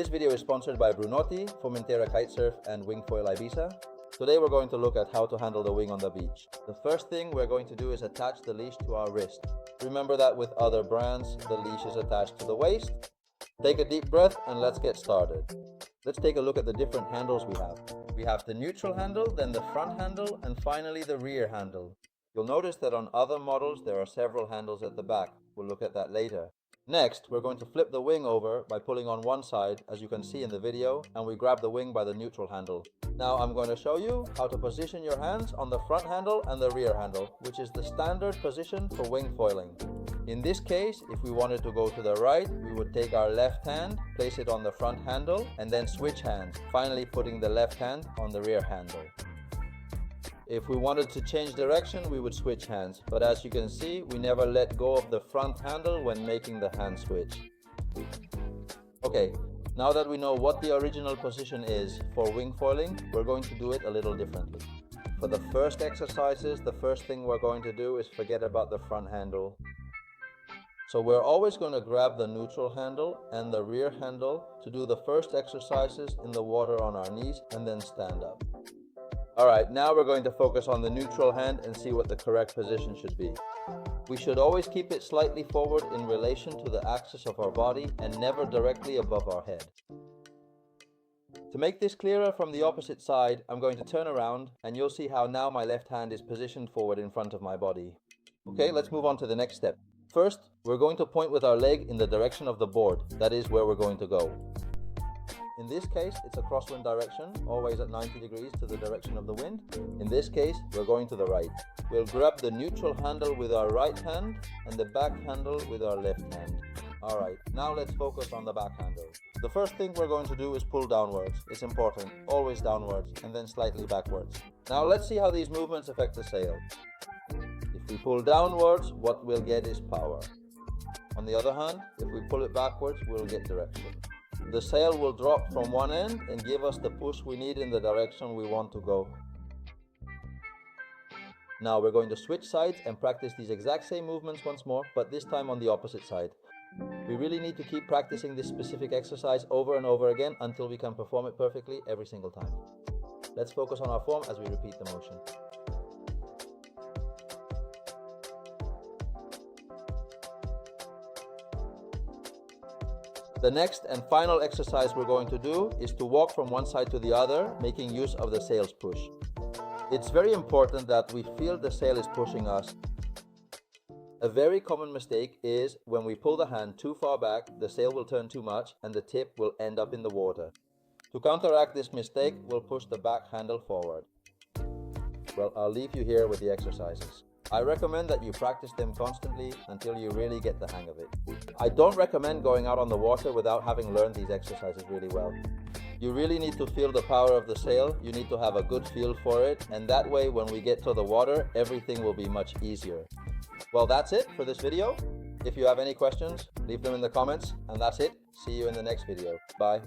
This video is sponsored by Brunotti, Formentera Kitesurf and Wingfoil Ibiza. Today we're going to look at how to handle the wing on the beach. The first thing we're going to do is attach the leash to our wrist. Remember that with other brands, the leash is attached to the waist. Take a deep breath and let's get started. Let's take a look at the different handles we have. We have the neutral handle, then the front handle, and finally the rear handle. You'll notice that on other models there are several handles at the back. We'll look at that later. Next, we're going to flip the wing over by pulling on one side, as you can see in the video, and we grab the wing by the neutral handle. Now I'm going to show you how to position your hands on the front handle and the rear handle, which is the standard position for wing foiling. In this case, if we wanted to go to the right, we would take our left hand, place it on the front handle, and then switch hands, finally putting the left hand on the rear handle. If we wanted to change direction, we would switch hands, but as you can see, we never let go of the front handle when making the hand switch. Okay, now that we know what the original position is for wing foiling, we're going to do it a little differently. For the first exercises, the first thing we're going to do is forget about the front handle. So we're always going to grab the neutral handle and the rear handle to do the first exercises in the water on our knees and then stand up. Alright, now we're going to focus on the neutral hand and see what the correct position should be. We should always keep it slightly forward in relation to the axis of our body and never directly above our head. To make this clearer from the opposite side, I'm going to turn around and you'll see how now my left hand is positioned forward in front of my body. Okay, let's move on to the next step. First, we're going to point with our leg in the direction of the board. That is where we're going to go. In this case, it's a crosswind direction, always at 90 degrees to the direction of the wind. In this case, we're going to the right. We'll grab the neutral handle with our right hand and the back handle with our left hand. Alright, now let's focus on the back handle. The first thing we're going to do is pull downwards. It's important, always downwards and then slightly backwards. Now let's see how these movements affect the sail. If we pull downwards, what we'll get is power. On the other hand, if we pull it backwards, we'll get direction. The sail will drop from one end and give us the push we need in the direction we want to go. Now we're going to switch sides and practice these exact same movements once more, but this time on the opposite side. We really need to keep practicing this specific exercise over and over again until we can perform it perfectly every single time. Let's focus on our form as we repeat the motion. The next and final exercise we're going to do is to walk from one side to the other, making use of the sail's push. It's very important that we feel the sail is pushing us. A very common mistake is when we pull the hand too far back, the sail will turn too much and the tip will end up in the water. To counteract this mistake, we'll push the back handle forward. Well, I'll leave you here with the exercises. I recommend that you practice them constantly until you really get the hang of it. I don't recommend going out on the water without having learned these exercises really well. You really need to feel the power of the sail, you need to have a good feel for it, and that way when we get to the water, everything will be much easier. Well, that's it for this video. If you have any questions, leave them in the comments, and that's it. See you in the next video. Bye.